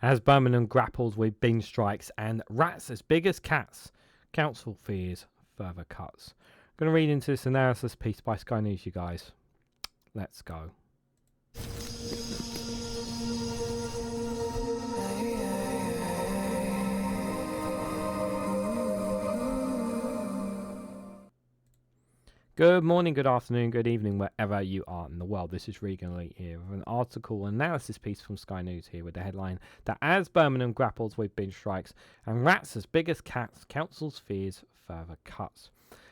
As Birmingham grapples with bin strikes and rats as big as cats, council fears further cuts. I'm going to read into this analysis piece by Sky News, you guys. Let's go. Good morning, good afternoon, good evening, wherever you are in the world. This is Reganelite here with an article analysis piece from Sky News here with the headline that as Birmingham grapples with bin strikes and rats as big as cats, council's fears further cuts.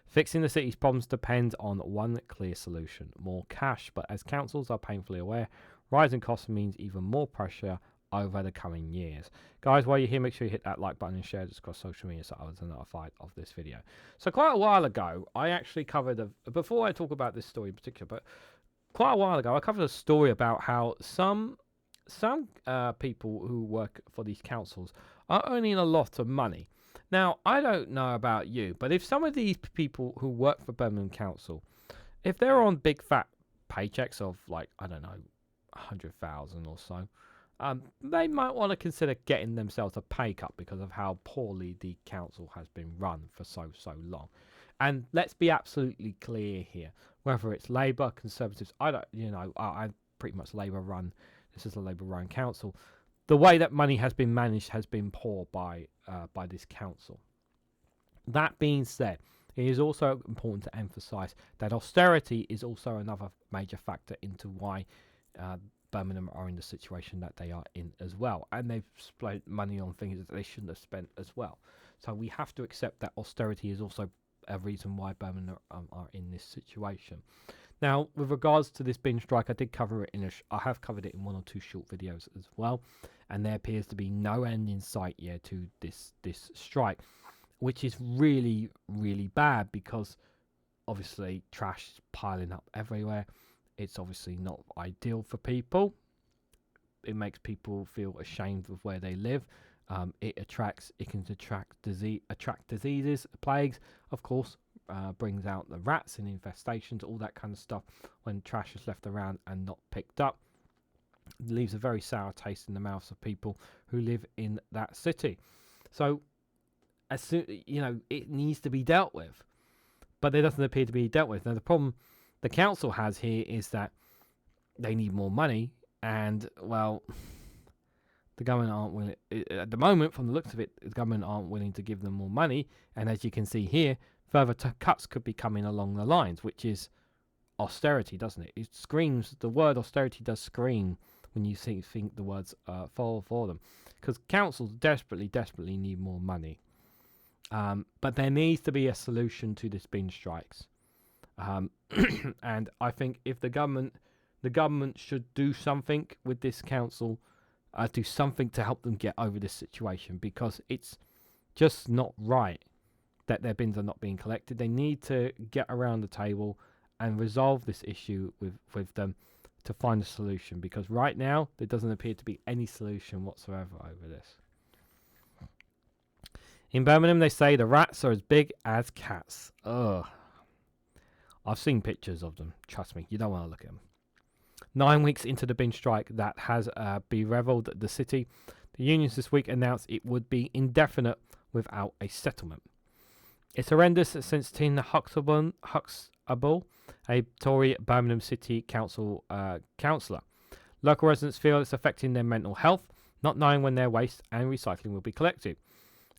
Fixing the city's problems depends on one clear solution, more cash, but as councils are painfully aware, rising costs means even more pressure over the coming years. Guys, while you're here, make sure you hit that like button and share this across social media so others are notified of this video. So quite a while ago, I actually covered before I talk about this story in particular, but quite a while ago, I covered a story about how some people who work for these councils are earning a lot of money. Now, I don't know about you, but if some of these people who work for Birmingham Council, if they're on big fat paychecks of like, I don't know, 100,000 or so, they might want to consider getting themselves a pay cut because of how poorly the council has been run for so long. And let's be absolutely clear here, whether it's Labour, Conservatives, I pretty much Labour run. This is a Labour run council. The way that money has been managed has been poor by this council. That being said, it is also important to emphasise that austerity is also another major factor into why Birmingham are in the situation that they are in as well, and they've spent money on things that they shouldn't have spent as well. So we have to accept that austerity is also a reason why Birmingham are in this situation. Now, with regards to this bin strike, I did cover it I have covered it in one or two short videos as well, and there appears to be no end in sight yet to this strike, which is really bad because obviously trash is piling up everywhere. It's obviously not ideal for people. It makes people feel ashamed of where they live. It can attract diseases, plagues, of course, brings out the rats and infestations, all that kind of stuff. When trash is left around and not picked up, it leaves a very sour taste in the mouths of people who live in that city. So, as soon it needs to be dealt with, but it doesn't appear to be dealt with. Now, the problem the council has here is that they need more money, and well, the government aren't willing at the moment. From the looks of it, the government aren't willing to give them more money, and as you can see here, further cuts could be coming along the lines, which is austerity, doesn't it? It screams. The word austerity does scream when you think the words fall for them, because councils desperately need more money. But there needs to be a solution to this bin strikes. And I think if the government should do something with this council, do something to help them get over this situation, because it's just not right that their bins are not being collected. They need to get around the table and resolve this issue with them to find a solution, because right now there doesn't appear to be any solution whatsoever over this. In Birmingham, they say the rats are as big as cats. Ugh. I've seen pictures of them. Trust me, you don't want to look at them. 9 weeks into the bin strike that has bereveled the city, the unions this week announced it would be indefinite without a settlement. It's horrendous since Tim Huxtable, a Tory Birmingham City Council councillor. Local residents feel it's affecting their mental health, not knowing when their waste and recycling will be collected.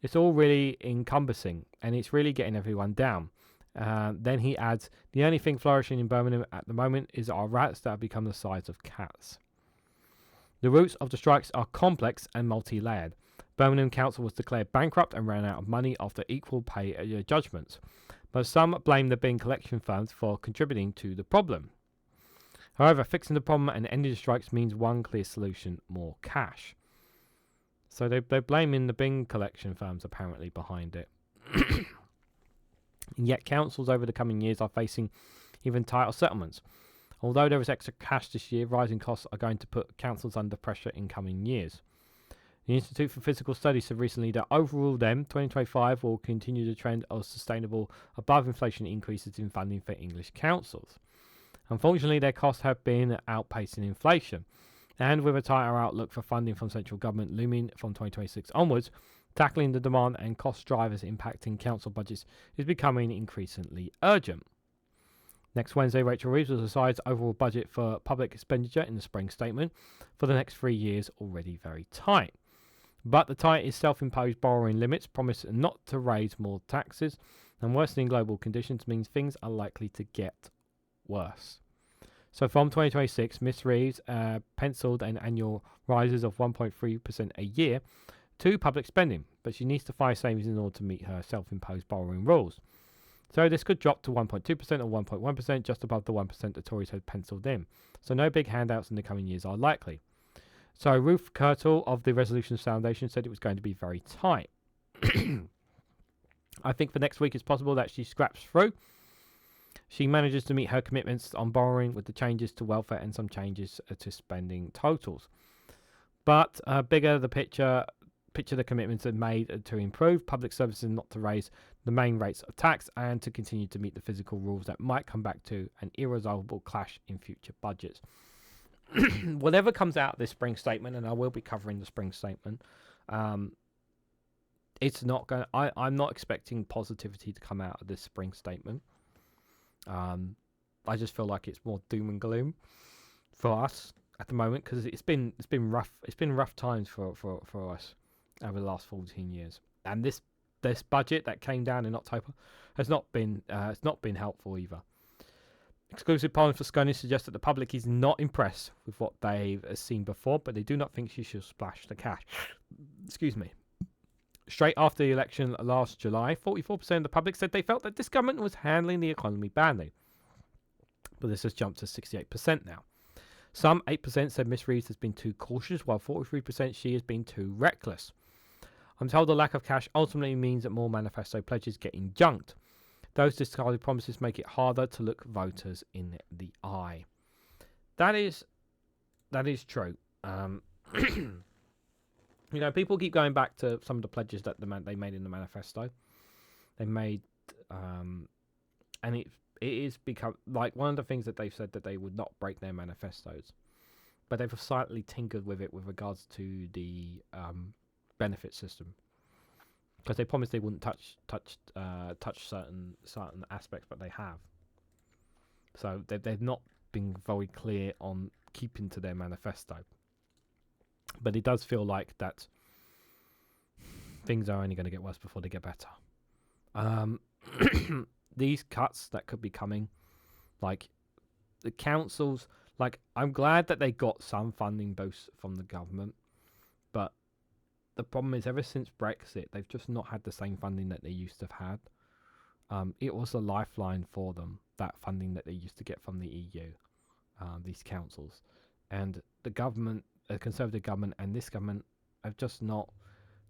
It's all really encompassing, and it's really getting everyone down. Then he adds, the only thing flourishing in Birmingham at the moment is our rats that have become the size of cats. The roots of the strikes are complex and multi-layered. Birmingham Council was declared bankrupt and ran out of money after equal pay judgments, but some blame the bin collection firms for contributing to the problem. However, fixing the problem and ending the strikes means one clear solution: more cash. So they're blaming the bin collection firms apparently behind it. And yet councils over the coming years are facing even tighter settlements. Although there is extra cash this year, rising costs are going to put councils under pressure in coming years. The Institute for Physical Studies said recently that overall 2025 will continue the trend of sustainable above-inflation increases in funding for English councils. Unfortunately, their costs have been outpacing inflation, And with a tighter outlook for funding from central government looming from 2026 onwards, tackling the demand and cost drivers impacting council budgets is becoming increasingly urgent. Next Wednesday, Rachel Reeves will decide overall budget for public expenditure in the spring statement for the next 3 years, already very tight. But the tight is self-imposed borrowing limits promise not to raise more taxes, and worsening global conditions means things are likely to get worse. So from 2026, Miss Reeves penciled an annual rises of 1.3% a year to public spending, but she needs to find savings in order to meet her self-imposed borrowing rules. So this could drop to 1.2% or 1.1%, just above the 1% the Tories had penciled in. So no big handouts in the coming years are likely. So Ruth Kirtle of the Resolutions Foundation said it was going to be very tight. I think for next week it's possible that she scraps through. She manages to meet her commitments on borrowing with the changes to welfare and some changes to spending totals. But bigger the picture the commitments are made to improve public services and not to raise the main rates of tax, and to continue to meet the physical rules that might come back to an irresolvable clash in future budgets. Whatever comes out of this spring statement, and I will be covering the spring statement, it's not going. I'm not expecting positivity to come out of this spring statement. I just feel like it's more doom and gloom for us at the moment, because it's been rough. It's been rough times for us over the last 14 years, and this budget that came down in October has not been helpful either. Exclusive polling for Sky News suggests that the public is not impressed with what they've seen before, but they do not think she should splash the cash. Excuse me. Straight after the election last July, 44% of the public said they felt that this government was handling the economy badly. But this has jumped to 68% now. Some 8% said Miss Reeves has been too cautious, while 43% she has been too reckless. I'm told the lack of cash ultimately means that more manifesto pledges getting junked. Those discarded promises make it harder to look voters in the eye. That is true. People keep going back to some of the pledges that they made in the manifesto. They made, and it is become like one of the things that they've said, that they would not break their manifestos, but they've slightly tinkered with it with regards to the benefit system, because they promised they wouldn't touch certain aspects, but they have. So they've not been very clear on keeping to their manifesto. But it does feel like that things are only going to get worse before they get better. These cuts that could be coming, like the councils, like I'm glad that they got some funding boosts from the government, but the problem is ever since Brexit, they've just not had the same funding that they used to have had. It was a lifeline for them, that funding that they used to get from the EU, these councils, and the government. A Conservative government and this government have just not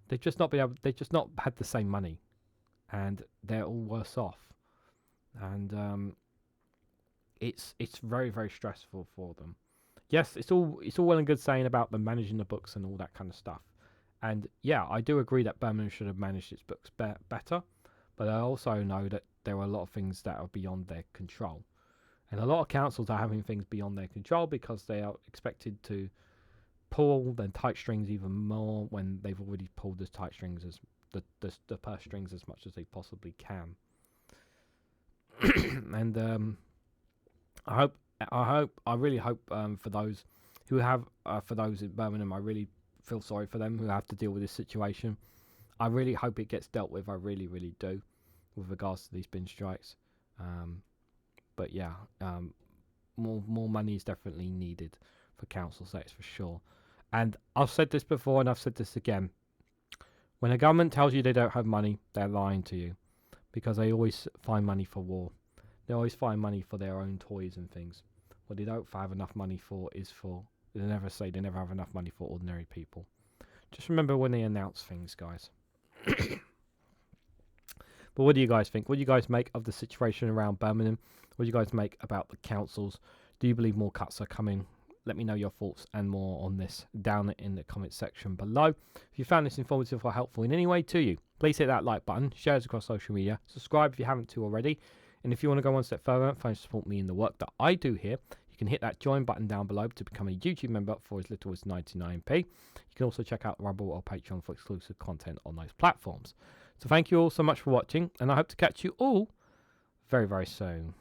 had the same money, and they're all worse off, and it's very, very stressful for them. Yes, it's all well and good saying about them managing the books and all that kind of stuff, and yeah, I do agree that Birmingham should have managed its books better, but I also know that there are a lot of things that are beyond their control, and a lot of councils are having things beyond their control because they are expected to pull the tight strings even more when they've already pulled the tight strings as the purse strings as much as they possibly can. And I really hope for those who have for those in Birmingham, I really feel sorry for them who have to deal with this situation. I really hope it gets dealt with. I really, really do, with regards to these bin strikes. But yeah, more money is definitely needed for council sites for sure. And I've said this before and I've said this again. When a government tells you they don't have money, they're lying to you, because they always find money for war. They always find money for their own toys and things. What they don't have enough money for is for, they never say they never have enough money for ordinary people. Just remember when they announce things, guys. But what do you guys think? What do you guys make of the situation around Birmingham? What do you guys make about the councils? Do you believe more cuts are coming? Let me know your thoughts and more on this down in the comment section below. If you found this informative or helpful in any way to you, please hit that like button, share it across social media, subscribe if you haven't already, and if you want to go one step further and support me in the work that I do here, you can hit that join button down below to become a YouTube member for as little as 99p. You can also check out Rumble or Patreon for exclusive content on those platforms. So thank you all so much for watching, and I hope to catch you all very, very soon.